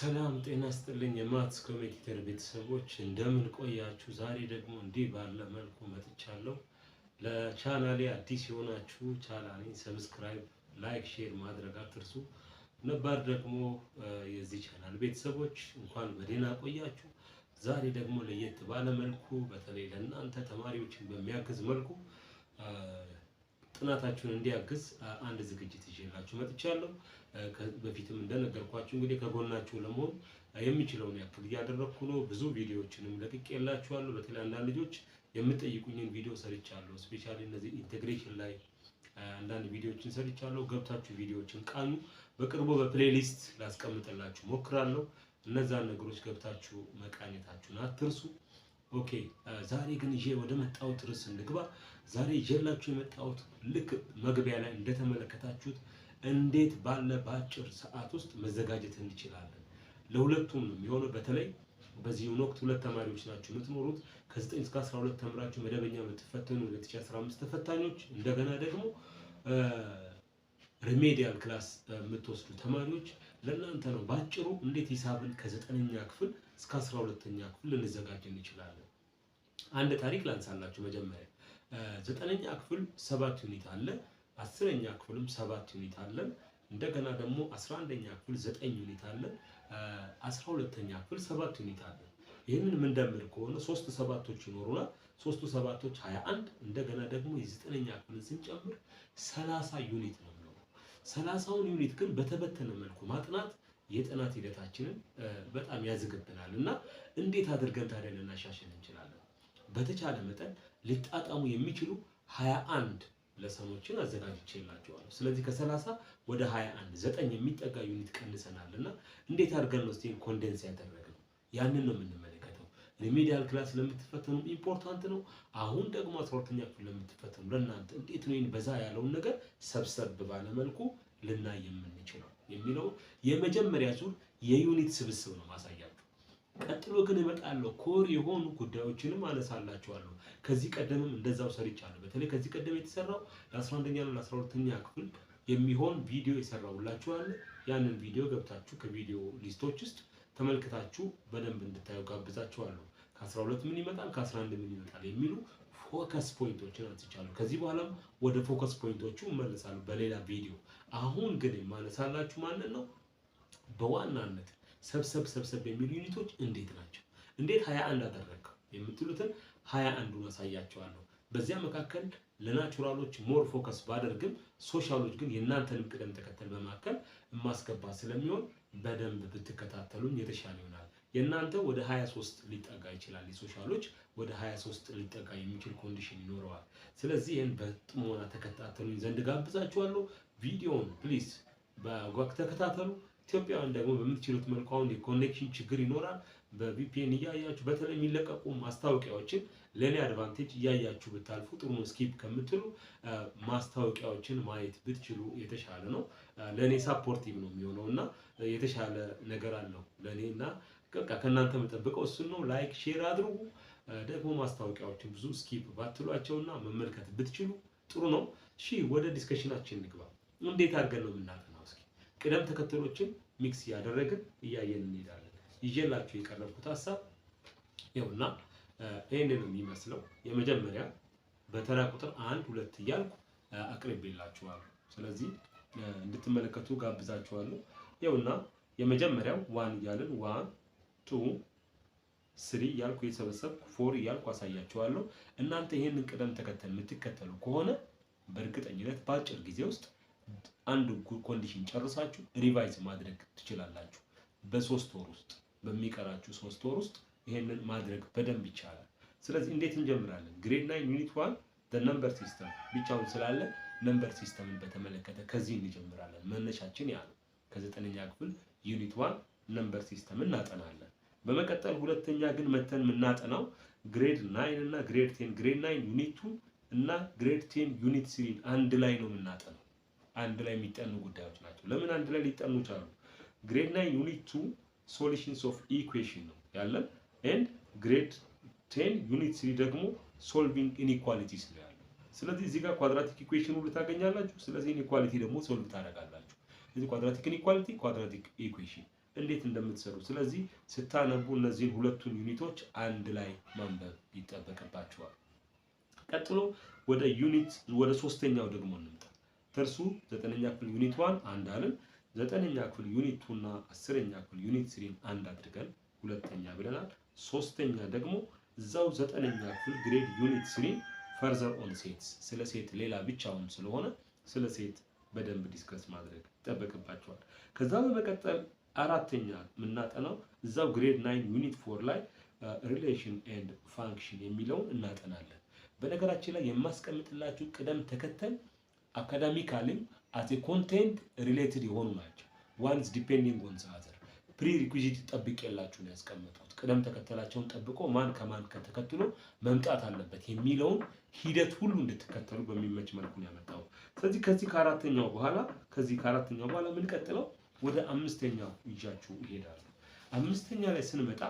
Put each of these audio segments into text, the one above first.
ሰላም ጤና ይስጥልኝ የማትስ ኮሚ ቲዩተር ቤተሰቦች እንደምን ቆያችሁ? ዛሬ ደግሞ እንዲህ ባለ መልኩ መጥቻለሁ። ለቻናሌ አዲስ የሆናችሁ ቻናሌን ሰብስክራይብ፣ ላይክ፣ ሼር ማድረግ አትርሱ። ነባር ደግሞ የዚህ ቻናል ቤተሰቦች እንኳን በደህና ቆያችሁ። ዛሬ ደግሞ ለየት ባለ መልኩ በተለይ ለእናንተ ተማሪዎችን በሚያግዝ መልኩ ጥናታችሁን እንዲያግዝ አንድ ዝግጅት ይዤላችሁ መጥቻለሁ። በፊትም እንደነገርኳችሁ እንግዲህ ከጎናችሁ ለመሆን የሚችለውን ያክል እያደረኩ ነው። ብዙ ቪዲዮዎችንም ለቅቄላችኋለሁ። በተለይ አንዳንድ ልጆች የምትጠይቁኝን ቪዲዮ ሰርቻለሁ። ስፔሻሊ እነዚህ ኢንቴግሬሽን ላይ አንዳንድ ቪዲዮዎችን ሰርቻለሁ። ገብታችሁ ቪዲዮዎችን ቃኙ። በቅርቡ በፕሌሊስት ላስቀምጥላችሁ ሞክራለሁ። እነዛን ነገሮች ገብታችሁ መቃኘታችሁን አትርሱ። ኦኬ፣ ዛሬ ግን ይዤ ወደ መጣሁት ርዕስ እንግባ። ዛሬ ይዤላችሁ የመጣሁት ልክ መግቢያ ላይ እንደተመለከታችሁት እንዴት ባለ በአጭር ሰዓት ውስጥ መዘጋጀት እንችላለን። ለሁለቱም ነው የሚሆነው። በተለይ በዚህ ወቅት ሁለት ተማሪዎች ናችሁ የምትኖሩት። ከ9 እስከ 12 ተምራችሁ መደበኛ የምትፈተኑ 2015 ተፈታኞች፣ እንደገና ደግሞ ሪሜዲያል ክላስ የምትወስዱ ተማሪዎች ለእናንተ ነው። ባጭሩ እንዴት ሒሳብን ከ9ኛ ክፍል እስከ 12ኛ ክፍል ልንዘጋጅ እንችላለን። አንድ ታሪክ ላንሳላችሁ። መጀመሪያ 9ኛ ክፍል 7 ዩኒት አለ፣ 10ኛ ክፍልም 7 ዩኒት አለን። እንደገና ደግሞ 11ኛ ክፍል 9 ዩኒት አለን፣ 12ኛ ክፍል 7 ዩኒት አለን። ይህንን ምንደምር ከሆነ 3 7ቶች ይኖሩናል። 3 7ቶች 21። እንደገና ደግሞ የ9ኛ ክፍልን ስንጨምር 30 ዩኒት ነው። 30ውን ዩኒት ግን በተበተነ መልኩ ማጥናት የጥናት ሂደታችንን በጣም ያዝግብናል እና እንዴት አድርገን ታዲያ ልናሻሽል እንችላለን? በተቻለ መጠን ሊጣጣሙ የሚችሉ 21 ለሰኖችን አዘጋጅቼላችኋለሁ። ስለዚህ ከ30 ወደ 21 9 የሚጠጋ ዩኒት ቀንሰናል እና እንዴት አድርገን ነው ስቴን ኮንደንስ ያደረግነው? ያንን ነው የምንመለከተው። ሪሜዲያል ክላስ ለምትፈተኑ ኢምፖርታንት ነው። አሁን ደግሞ 12ኛ ክፍል ለምትፈተኑ ለእናንተ እንዴት ነው በዛ ያለውን ነገር ሰብሰብ ባለ መልኩ ልናይ የምንችለው የሚለው የመጀመሪያ ዙር የዩኒት ስብስብ ነው ማሳያችሁ። ቀጥሎ ግን እመጣለሁ ኮር የሆኑ ጉዳዮችንም አነሳላችኋለሁ። ከዚህ ቀደምም እንደዛው ሰርቻለሁ። በተለይ ከዚህ ቀደም የተሰራው ለ11ኛ እና ለ12ኛ ክፍል የሚሆን ቪዲዮ የሰራውላችኋል። ያንን ቪዲዮ ገብታችሁ ከቪዲዮ ሊስቶች ውስጥ ተመልክታችሁ በደንብ እንድታዩ ጋብዛችኋለሁ። ከ12 ምን ይመጣል፣ ከ11 ምን ይመጣል የሚሉ ፎከስ ፖይንቶችን አንስቻለሁ። ከዚህ በኋላም ወደ ፎከስ ፖይንቶቹ እመለሳለሁ በሌላ ቪዲዮ። አሁን ግን የማነሳላችሁ ማለት ነው በዋናነት ሰብሰብ የሚሉ ዩኒቶች እንዴት ናቸው፣ እንዴት 21 አደረግከው የምትሉትን 21ዱን አሳያችኋለሁ። በዚያ መካከል ለናቹራሎች ሞር ፎከስ ባደርግም ሶሻሎች ግን የእናንተንም ቅደም ተከተል በማከል የማስገባ ስለሚሆን በደንብ ብትከታተሉኝ የተሻለ ይሆናል። የእናንተ ወደ 23 ሊጠጋ ይችላል፣ የሶሻሎች ወደ 23 ሊጠጋ የሚችል ኮንዲሽን ይኖረዋል። ስለዚህ ይህን በጥሞና ተከታተሉኝ ዘንድ ጋብዛችኋለሁ። ቪዲዮውን ፕሊዝ በጓግ ተከታተሉ። ኢትዮጵያውያን ደግሞ በምትችሉት መልኩ አሁን የኮኔክሽን ችግር ይኖራል። በቪፒኤን እያያችሁ በተለይ የሚለቀቁ ማስታወቂያዎችን ለኔ አድቫንቴጅ እያያችሁ ብታልፉ ጥሩ ነው። ስኪፕ ከምትሉ ማስታወቂያዎችን ማየት ብትችሉ የተሻለ ነው። ለኔ ሳፖርቲቭ ነው የሚሆነው እና የተሻለ ነገር አለው ለኔና በቃ ከእናንተ የምጠብቀው እሱን ነው። ላይክ ሼር አድርጉ። ደግሞ ማስታወቂያዎችን ብዙ ስኪፕ ባትሏቸውና መመልከት ብትችሉ ጥሩ ነው። እሺ ወደ ዲስከሽናችን እንግባ። እንዴት አድርገን ነው የምናጠናው? እስኪ ቅደም ተከተሎችን ሚክስ እያደረግን እያየን እንሄዳለን። ይዤላችሁ የቀረብኩት ሀሳብ ይኸውና ይሄንን ነው የሚመስለው። የመጀመሪያ በተራ ቁጥር 1 2 እያልኩ አቅርቤላችኋለሁ። ስለዚህ እንድትመለከቱ ጋብዛችኋለሁ። ይኸውና የመጀመሪያው 1 እያልን 1 2 3 እያልኩ የሰበሰብኩ 4 እያልኩ አሳያችኋለሁ። እናንተ ይሄንን ቅደም ተከተል የምትከተሉ ከሆነ በእርግጠኝነት በአጭር ጊዜ ውስጥ አንድ ኮንዲሽን ጨርሳችሁ ሪቫይዝ ማድረግ ትችላላችሁ። በ3 ወር ውስጥ በሚቀራችሁ 3 ወር ውስጥ ይሄንን ማድረግ በደንብ ይቻላል። ስለዚህ እንዴት እንጀምራለን? ግሬድ 9 ዩኒት 1 ነምበር ሲስተም ብቻውን ስላለ ነምበር ሲስተምን በተመለከተ ከዚህ እንጀምራለን። መነሻችን ያ ነው። ከ9ኛ ክፍል ዩኒት 1 ነምበር ሲስተም እናጠናለን። በመቀጠል ሁለተኛ ግን መተን የምናጠናው ግሬድ 9 እና ግሬድ 10 ግሬድ 9 ዩኒት 2 እና ግሬድ 10 ዩኒት 3 አንድ ላይ ነው የምናጠናው። አንድ ላይ የሚጠኑ ጉዳዮች ናቸው። ለምን አንድ ላይ ሊጠኑ ቻሉ? ግሬድ 9 ዩኒት 2 ሶሉሽንስ ኦፍ ኢኩዌሽን ነው ያለን ኤንድ ግሬድ 10 ዩኒት 3 ደግሞ ሶልቪንግ ኢንኢኳሊቲስ ነው ያለው። ስለዚህ እዚህ ጋር ኳድራቲክ ኢኩዌሽን ሁሉ ታገኛላችሁ። ስለዚህ ኢንኢኳሊቲ ደግሞ ሶልቭ ታደርጋላችሁ። ስለዚህ ኳድራቲክ ኢንኢኳሊቲ ኳድራቲክ ኢኩዌሽን እንዴት እንደምትሰሩ። ስለዚህ ስታነቡ እነዚህን ሁለቱን ዩኒቶች አንድ ላይ ማንበብ ይጠበቅባችኋል። ቀጥሎ ወደ ሶስተኛው ደግሞ እንምጣ። ተርሱ 9ኛ ክፍል ዩኒት 1 አንድ አለን። 9ኛ ክፍል ዩኒት 2 እና 10ኛ ክፍል ዩኒት 3 አንድ አድርገን ሁለተኛ ብለናል። ሶስተኛ ደግሞ እዛው 9ኛ ክፍል ግሬድ ዩኒት 3 ፈርዘር ኦን ሴትስ ስለ ሴት ሌላ ብቻውን ስለሆነ ስለ ሴት በደንብ ዲስከስ ማድረግ ይጠበቅባቸዋል። ከዛ በመቀጠል አራተኛ የምናጠናው እዛው ግሬድ 9 ዩኒት 4 ላይ ሪሌሽን ኤንድ ፋንክሽን የሚለውን እናጠናለን። በነገራችን ላይ የማስቀምጥላችሁ ቅደም ተከተል አካዳሚካሊ አት ኮንቴንት ሪሌትድ የሆኑ ናቸው። ዋንስ ዲፔንዲንግ ኦን ዘ አዘር ፕሪ ሪኩዊዚት ጠብቄላችሁ ነው ያስቀመጥኩት። ቅደም ተከተላቸውን ጠብቆ ማን ከማን ከተከትሎ መምጣት አለበት የሚለውን ሂደት ሁሉ እንድትከተሉ በሚመች መልኩ ነው ያመጣው። ስለዚህ ከዚህ ከአራተኛው በኋላ ምን ቀጥለው ወደ አምስተኛው ይጃችሁ ይሄዳሉ። አምስተኛ ላይ ስንመጣ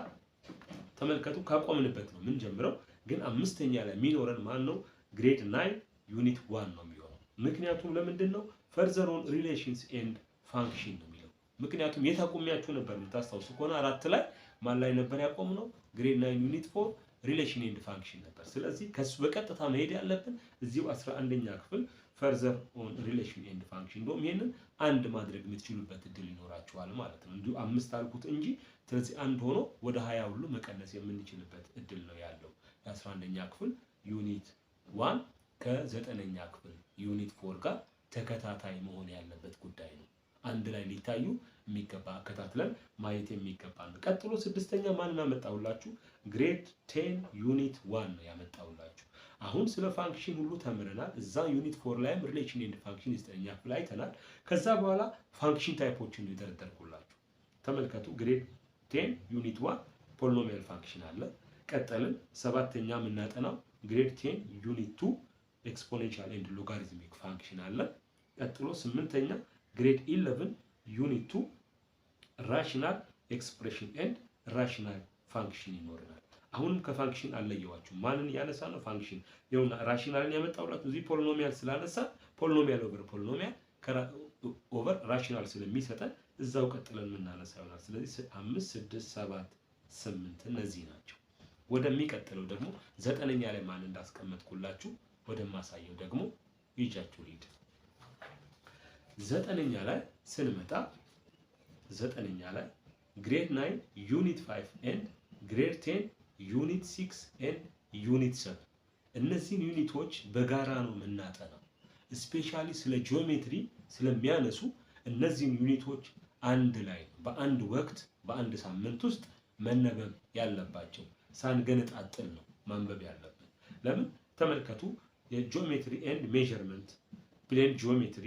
ተመልከቱ፣ ካቆምንበት ነው ምን ጀምረው። ግን አምስተኛ ላይ የሚኖረን ማን ነው? ግሬድ 9 ዩኒት 1 ነው የሚሆነው። ምክንያቱም ለምንድን ነው? ፈርዘር ኦን ሪሌሽንስ ኤንድ ፋንክሽን ነው የሚለው። ምክንያቱም የታቆሚያችሁ ነበር የምታስታውሱ ከሆነ 4 ላይ ማን ላይ ነበር ያቆምነው? ግሬድ 9 ዩኒት 4 ሪሌሽን ኤንድ ፋንክሽን ነበር። ስለዚህ ከሱ በቀጥታ መሄድ ያለብን እዚሁ 11ኛ ክፍል ፈርዘር ኦን ሪሌሽን ኤንድ ፋንክሽን። እንደውም ይሄንን አንድ ማድረግ የምትችሉበት እድል ይኖራችኋል ማለት ነው። እንዲሁ 5 አልኩት እንጂ ስለዚህ አንድ ሆኖ ወደ 20 ሁሉ መቀነስ የምንችልበት እድል ነው ያለው። የ11ኛ ክፍል ዩኒት 1 ከ9ኛ ክፍል ዩኒት 4 ጋር ተከታታይ መሆን ያለበት ጉዳይ ነው። አንድ ላይ ሊታዩ የሚገባ አከታትለን ማየት የሚገባ ነው። ቀጥሎ 6ኛ ማንን አመጣሁላችሁ? ግሬድ 10 ዩኒት 1 ነው ያመጣሁላችሁ። አሁን ስለ ፋንክሽን ሁሉ ተምረናል። እዛ ዩኒት 4 ላይም ሪሌሽን ኤንድ ፋንክሽን 9ኛ ክፍል አይተናል። ከዛ በኋላ ፋንክሽን ታይፖችን ነው የደረደርኩላችሁ። ተመልከቱ፣ ግሬድ 10 ዩኒት 1 ፖሊኖሚያል ፋንክሽን አለ። ቀጠልን 7ኛ የምናጠናው ግሬድ 10 ዩኒት 2 ኤክስፖኔንሻል ኤንድ ሎጋሪዝሚክ ፋንክሽን አለ። ቀጥሎ 8ኛ ግሬድ 11 ዩኒት 2 ራሽናል ኤክስፕሬሽን ኤንድ ራሽናል ፋንክሽን ይኖረናል። አሁንም ከፋንክሽን አለየዋችሁ። ማንን ያነሳ ነው? ፋንክሽን ይኸውና፣ ራሽናልን ያመጣውላችሁ እዚህ ፖሊኖሚያል ስላነሳ ፖሊኖሚያል ኦቨር ራሽናል ስለሚሰጠን እዛው ቀጥለን የምናነሳ ይሆናል። ስለዚህ 5 6 7 8 እነዚህ ናቸው። ወደሚቀጥለው ደግሞ 9ኛ ላይ ማን እንዳስቀመጥኩላችሁ ወደማሳየው ደግሞ ይጃችሁ ሊድ 9ኛ ላይ ስንመጣ 9ኛ ላይ ግሬድ 9 ዩኒት 5 ኤንድ ግሬድ 10 ዩኒት 6 ኤንድ ዩኒት 7 እነዚህን ዩኒቶች በጋራ ነው የምናጠናው። ስፔሻሊ ስለ ጂኦሜትሪ ስለሚያነሱ እነዚህን ዩኒቶች አንድ ላይ በአንድ ወቅት በአንድ ሳምንት ውስጥ መነበብ ያለባቸው ሳንገነጣጥል ነው ማንበብ ያለብን። ለምን? ተመልከቱ፣ የጂኦሜትሪ ኤንድ ሜዠርመንት፣ ፕሌን ጂኦሜትሪ፣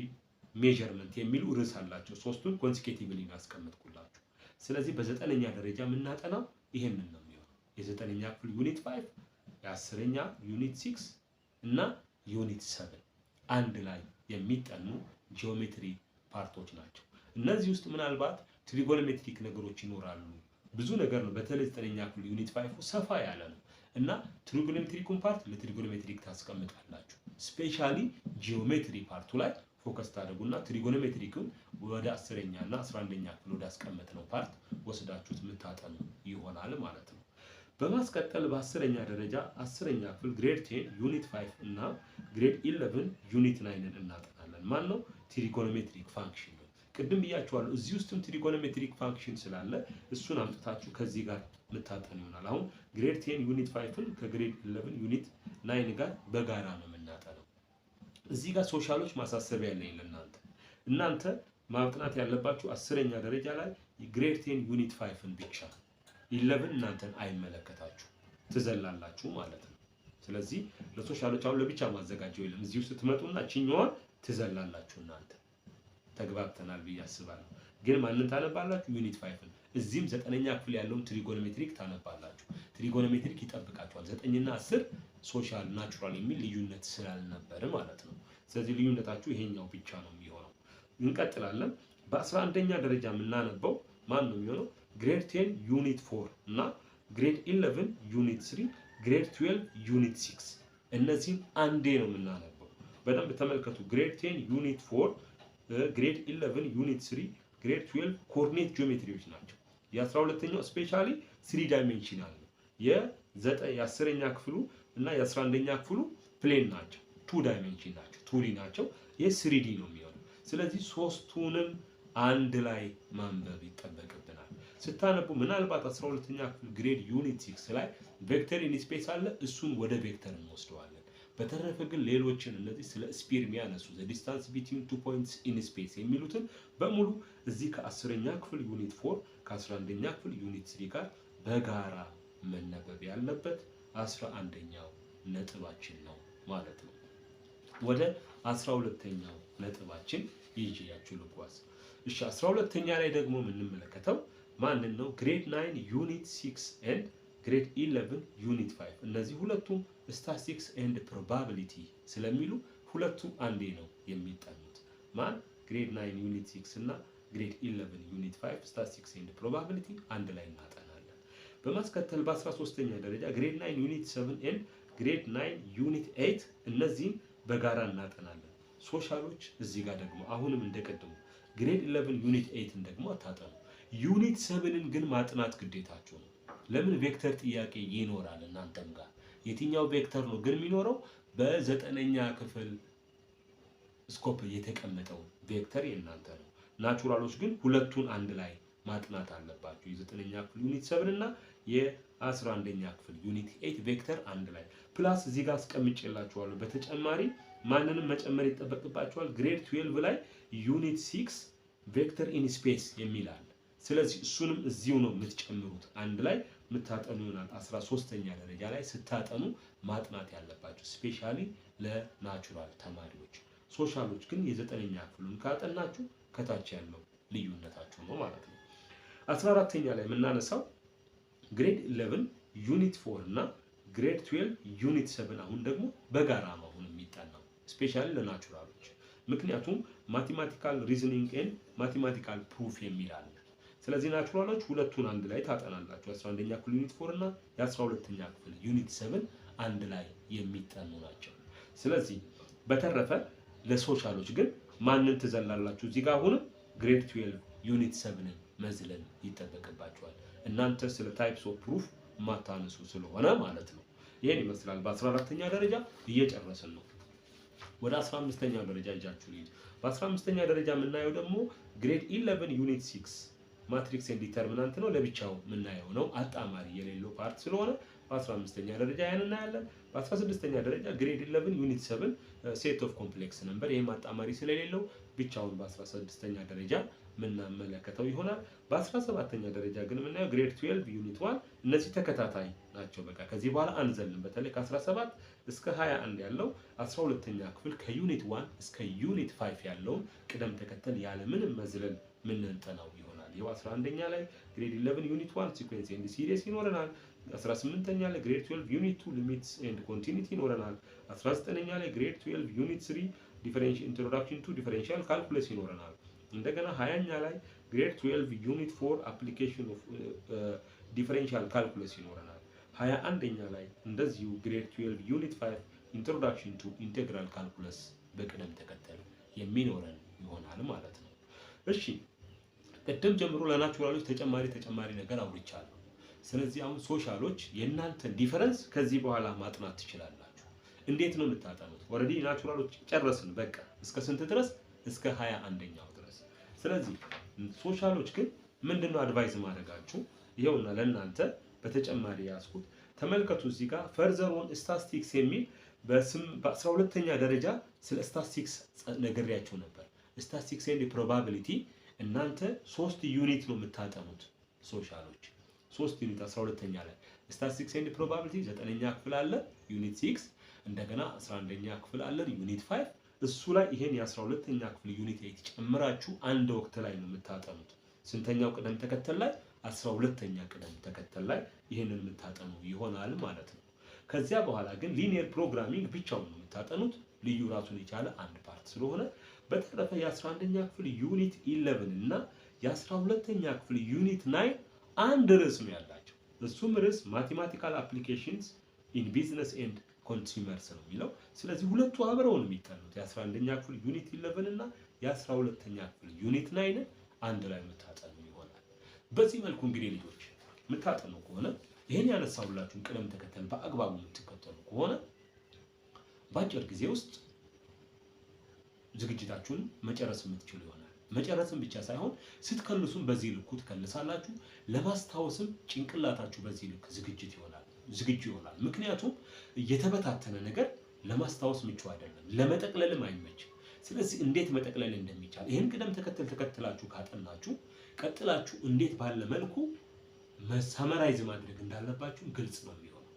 ሜዠርመንት የሚሉ ርዕስ አላቸው። ሶስቱን ኮንሲኬቲቭሊ ያስቀምጥኩላችሁ። ስለዚህ በ9ኛ ደረጃ የምናጠናው ይሄንን ነው የሚሆነው። የ9ኛ ክፍል ዩኒት 5፣ የ10ኛ ዩኒት 6 እና ዩኒት 7 አንድ ላይ የሚጠኑ ጂኦሜትሪ ፓርቶች ናቸው። እነዚህ ውስጥ ምናልባት ትሪጎኖሜትሪክ ነገሮች ይኖራሉ። ብዙ ነገር ነው። በተለይ 9ኛ ክፍል ዩኒት 5 ሰፋ ያለ ነው እና ትሪጎኖሜትሪኩን ፓርት ለትሪጎኖሜትሪክ ታስቀምጣላችሁ። ስፔሻሊ ጂኦሜትሪ ፓርቱ ላይ ፎከስ ታደርጉና ትሪጎኖሜትሪኩን ወደ 10ኛ እና 11ኛ ክፍል ወደ አስቀመጥነው ፓርት ወስዳችሁት የምታጠኑ ይሆናል ማለት ነው። በማስቀጠል በ10ኛ ደረጃ 10ኛ ክፍል ግሬድ 10 ዩኒት 5 እና ግሬድ 11 ዩኒት 9ን እናጠናለን። ማን ነው? ትሪጎኖሜትሪክ ፋንክሽን ነው። ቅድም ብያችኋለሁ። እዚህ ውስጥም ትሪጎኖሜትሪክ ፋንክሽን ስላለ እሱን አምጥታችሁ ከዚህ ጋር ምታጠኑ ይሆናል። አሁን ግሬድ 10 ዩኒት 5ን ከግሬድ 11 ዩኒት 9 ጋር በጋራ ነው የምናጠነው። እዚህ ጋር ሶሻሎች ማሳሰቢያ ያለኝ ለእናንተ። እናንተ ማጥናት ያለባችሁ 10ኛ ደረጃ ላይ ግሬድ 10 ዩኒት 5ን ብቻ። 11 እናንተን አይመለከታችሁ፣ ትዘላላችሁ ማለት ነው። ስለዚህ ለሶሻሎች አሁን ለብቻ ማዘጋጀው የለም። እዚህ ውስጥ ትመጡና ቺኛዋን ትዘላላችሁ እናንተ። ተግባብተናል ብዬ አስባለሁ። ግን ማንን ታነባላችሁ? ዩኒት 5ን። እዚህም 9ኛ ክፍል ያለውን ትሪጎኖሜትሪክ ታነባላችሁ። ትሪጎኖሜትሪክ ይጠብቃችኋል። 9ና 10 ሶሻል ናቹራል የሚል ልዩነት ስላልነበር ማለት ነው። ስለዚህ ልዩነታችሁ ይሄኛው ብቻ ነው የሚሆነው። እንቀጥላለን። በ11ኛ ደረጃ የምናነበው ማን ነው የሚሆነው? ግሬድ 10 ዩኒት 4 እና ግሬድ 11 ዩኒት 3 ግሬድ 12 ዩኒት 6 እነዚህን አንዴ ነው የምናነበው። በደንብ ተመልከቱ። ግሬድ 10 ዩኒት 4 ግሬድ 11 ዩኒት 3 ግሬድ 12 ኮኦርዲኔት ጂኦሜትሪዎች ናቸው። የ12ኛው ስፔሻሊ 3 ዳይሜንሽናል ነው። የ10ኛ ክፍሉ እና የ11ኛ ክፍሉ ፕሌን ናቸው፣ 2 ዳይሜንሽን ናቸው፣ 2D ናቸው። የ3D ነው የሚሆነው። ስለዚህ ሶስቱንም አንድ ላይ ማንበብ ይጠበቅብናል። ስታነቡ ምናልባት 12ኛ ክፍል ግሬድ ዩኒት 6 ላይ ቬክተር ኢን ስፔስ አለ፣ እሱን ወደ ቬክተር እንወስደዋለን። በተረፈ ግን ሌሎችን እነዚህ ስለ ስፒር የሚያነሱ ዘ ዲስታንስ ቢትዊን 2 ፖይንትስ ኢን ስፔስ የሚሉትን በሙሉ እዚህ ከ10ኛ ክፍል ዩኒት 4 ከ11ኛ ክፍል ዩኒት 3 ጋር በጋራ መነበብ ያለበት 11ኛው ነጥባችን ነው ማለት ነው። ወደ 12ኛው ነጥባችን ይዤያችሁ ልጓዝ። እሺ 12ኛ ላይ ደግሞ የምንመለከተው ማንን ነው? ግሬድ 9 ዩኒት 6 ኤንድ ግሬድ 11 ዩኒት 5 እነዚህ ሁለቱም ስታቲስቲክስ ኤንድ ፕሮባቢሊቲ ስለሚሉ ሁለቱም አንዴ ነው የሚጠኑት። ማን? ግሬድ 9 ዩኒት 6 እና ግሬድ 11 ዩኒት 5 ስታቲስቲክስ ኤንድ ፕሮባቢሊቲ አንድ ላይ እናጠናለን። በማስከተል በ13ኛ ደረጃ ግሬድ 9 ዩኒት 7 ኤንድ ግሬድ 9 ዩኒት 8 እነዚህን በጋራ እናጠናለን። ሶሻሎች እዚህ ጋር ደግሞ አሁንም እንደቀደሙ ግሬድ 11 ዩኒት 8ን ደግሞ አታጠኑ። ዩኒት 7ን ግን ማጥናት ግዴታችሁ ነው። ለምን? ቬክተር ጥያቄ ይኖራል እናንተም ጋር። የትኛው ቬክተር ነው ግን የሚኖረው? በ9ኛ ክፍል ስኮፕ የተቀመጠው ቬክተር የእናንተ ነው። ናቹራሎች ግን ሁለቱን አንድ ላይ ማጥናት አለባችሁ። የ9ኛ ክፍል ዩኒት 7 እና የ11ኛ ክፍል ዩኒት 8 ቬክተር አንድ ላይ ፕላስ እዚህ ጋር አስቀምጬላችኋለሁ። በተጨማሪ ማንንም መጨመር ይጠበቅባችኋል። ግሬድ 12 ላይ ዩኒት 6 ቬክተር ኢን ስፔስ የሚል አለ። ስለዚህ እሱንም እዚሁ ነው የምትጨምሩት፣ አንድ ላይ የምታጠኑ ይሆናል። 13ኛ ደረጃ ላይ ስታጠኑ ማጥናት ያለባችሁ ስፔሻሊ ለናቹራል ተማሪዎች። ሶሻሎች ግን የ9ኛ ክፍሉን ካጠናችሁ ከታች ያለው ልዩነታችሁ ነው ማለት ነው። 14ኛ ላይ የምናነሳው ግሬድ 11 ዩኒት 4 እና ግሬድ 12 ዩኒት 7 አሁን ደግሞ በጋራ ነው አሁን የሚጠናው ስፔሻሊ ለናቹራሎች። ምክንያቱም ማቴማቲካል ሪዝኒንግ ኤንድ ማቴማቲካል ፕሩፍ የሚል አለ። ስለዚህ ናቹራሎች ሁለቱን አንድ ላይ ታጠናላችሁ። 11ኛ ክፍል ዩኒት 4 እና የ12ኛ ክፍል ዩኒት 7 አንድ ላይ የሚጠኑ ናቸው። ስለዚህ በተረፈ ለሶሻሎች ግን ማንን ትዘላላችሁ? እዚህ ጋር አሁንም ግሬድ 12 ዩኒት 7ን መዝለን ይጠበቅባችኋል። እናንተ ስለ ታይፕስ ኦፍ ፕሩፍ ማታነሱ ስለሆነ ማለት ነው። ይሄን ይመስላል። በ14ኛ ደረጃ እየጨረስን ነው። ወደ 15ኛው ደረጃ ይጃችሁ ልሂድ። በ15ኛ ደረጃ የምናየው ደግሞ ግሬድ 11 ዩኒት 6 ማትሪክስ ኤንድ ዲተርሚናንት ነው። ለብቻው የምናየው ነው፣ አጣማሪ የሌለው ፓርት ስለሆነ በ15ኛ ደረጃ ያን እናያለን። በ16ኛ ደረጃ ግሬድ 11 ዩኒት 7 ሴት ኦፍ ኮምፕሌክስ ነምበር፣ ይሄም አጣማሪ ስለሌለው ብቻውን በ16ኛ ደረጃ የምናመለከተው ይሆናል። በ17ኛ ደረጃ ግን የምናየው ግሬድ 12 ዩኒት 1 እነዚህ ተከታታይ ናቸው። በቃ ከዚህ በኋላ አንዘልም። በተለይ ከ17 እስከ 21 ያለው 12ኛ ክፍል ከዩኒት 1 እስከ ዩኒት 5 ያለውን ቅደም ተከተል ያለ ምንም መዝለል ምንጠናው ይሆናል። ይሄው 11ኛ ላይ ግሬድ 11 ዩኒት 1 ሲኩዌንስ ኤንድ ሲሪስ ይኖረናል። 18ኛ ላይ ግሬድ 12 ዩኒት 2 ሊሚትስ ኤንድ ኮንቲኒቲ ይኖረናል። 19ኛ ላይ ግሬድ 12 ዩኒት 3 ዲፈረንሺያል ኢንትሮዳክሽን ቱ ዲፈረንሺያል ካልኩለስ ይኖረናል። እንደገና 20ኛ ላይ ግሬድ 12 ዩኒት 4 አፕሊኬሽን ኦፍ ዲፈረንሺያል ካልኩለስ ይኖረናል። 21ኛ ላይ እንደዚሁ ግሬድ 12 ዩኒት 5 ኢንትሮዳክሽን ቱ ኢንቴግራል ካልኩለስ በቅደም ተከተል የሚኖረን ይሆናል ማለት ነው። እሺ ቅድም ጀምሮ ለናቹራሎች ተጨማሪ ነገር አውርቻለሁ። ስለዚህ አሁን ሶሻሎች የእናንተን ዲፈረንስ ከዚህ በኋላ ማጥናት ትችላላችሁ። እንዴት ነው የምታጠኑት? ኦልሬዲ ናቹራሎች ጨረስን። በቃ እስከ ስንት ድረስ? እስከ 21ኛው ድረስ። ስለዚህ ሶሻሎች ግን ምንድነው አድቫይስ ማድረጋችሁ? ይሄውና ለእናንተ በተጨማሪ ያስኩት ተመልከቱ። እዚህ ጋር ፈርዘር ኦን ስታቲስቲክስ የሚል በ12ኛ ደረጃ ስለ ስታቲስቲክስ ነግሬያችሁ ነበር። ስታቲስቲክስ ኤንድ ፕሮባቢሊቲ እናንተ 3 ዩኒት ነው የምታጠኑት ሶሻሎች 3 ዩኒት 12ኛ ላይ ስታቲስቲክስ ኤንድ ፕሮባቢሊቲ 9ኛ ክፍል አለ ዩኒት 6 እንደገና 11ኛ ክፍል አለ ዩኒት 5 እሱ ላይ ይሄን የ12ኛ ክፍል ዩኒት 8 ጨምራችሁ አንድ ወቅት ላይ ነው የምታጠኑት። ስንተኛው ቅደም ተከተል ላይ? 12ኛ ቅደም ተከተል ላይ ይሄንን የምታጠኑ ይሆናል ማለት ነው። ከዚያ በኋላ ግን ሊኒየር ፕሮግራሚንግ ብቻውን ነው የምታጠኑት፣ ልዩ ራሱን የቻለ አንድ ፓርት ስለሆነ። በተረፈ የ11ኛ ክፍል ዩኒት 11 እና የ12ኛ ክፍል ዩኒት 9 አንድ ርዕስ ነው ያላቸው። እሱም ርዕስ ማቴማቲካል አፕሊኬሽንስ ኢን ቢዝነስ ኤንድ ኮንሱመርስ ነው የሚለው። ስለዚህ ሁለቱ አብረው ነው የሚጠኑት። የ11ኛ ክፍል ዩኒት 11 እና የ12ኛ ክፍል ዩኒት 9 አንድ ላይ የምታጠኑ ይሆናል። በዚህ መልኩ እንግዲህ ልጆች የምታጠኑ ከሆነ ይሄን ያነሳሁላችሁን ቅደም ተከተል በአግባቡ የምትከተሉ ከሆነ በአጭር ጊዜ ውስጥ ዝግጅታችሁን መጨረስ የምትችሉ ይሆናል። መጨረስም ብቻ ሳይሆን ስትከልሱም በዚህ ልኩ ትከልሳላችሁ። ለማስታወስም ጭንቅላታችሁ በዚህ ልክ ዝግጁ ይሆናል። ምክንያቱም የተበታተነ ነገር ለማስታወስ ምቹ አይደለም፣ ለመጠቅለልም አይመችም። ስለዚህ እንዴት መጠቅለል እንደሚቻል ይህን ቅደም ተከተል ተከትላችሁ ካጠናችሁ ቀጥላችሁ እንዴት ባለ መልኩ ሰመራይዝ ማድረግ እንዳለባችሁ ግልጽ ነው የሚሆነው።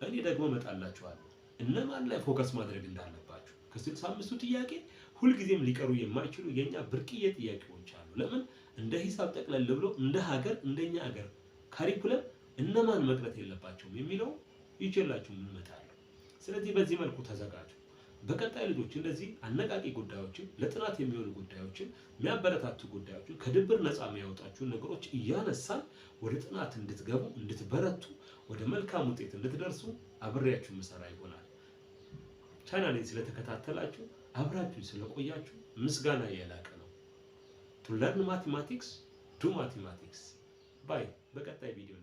እኔ ደግሞ እመጣላችኋለሁ እነማን ላይ ፎከስ ማድረግ እንዳለባችሁ። ከ65ቱ ጥያቄ ሁልጊዜም ሊቀሩ የማይችሉ የኛ ብርቅዬ ጥያቄዎች አሉ። ለምን እንደ ሂሳብ ጠቅለል ብሎ እንደ ሀገር እንደኛ ሀገር ካሪኩለም እነማን መቅረት የለባቸውም የሚለው ይችላችሁ እንመጣለን። ስለዚህ በዚህ መልኩ ተዘጋጁ። በቀጣይ ልጆች እንደዚህ አነቃቂ ጉዳዮችን፣ ለጥናት የሚሆኑ ጉዳዮችን፣ የሚያበረታቱ ጉዳዮችን፣ ከድብር ነፃ የሚያወጣችሁን ነገሮች እያነሳን ወደ ጥናት እንድትገቡ እንድትበረቱ፣ ወደ መልካም ውጤት እንድትደርሱ አብሬያችሁ መሰራ ይሆናል። ቻናሌን ስለተከታተላችሁ አብራችሁ ስለቆያችሁ ምስጋና የላቀ ነው። To learn mathematics, do mathematics. Bye. በቀጣይ ቪዲዮ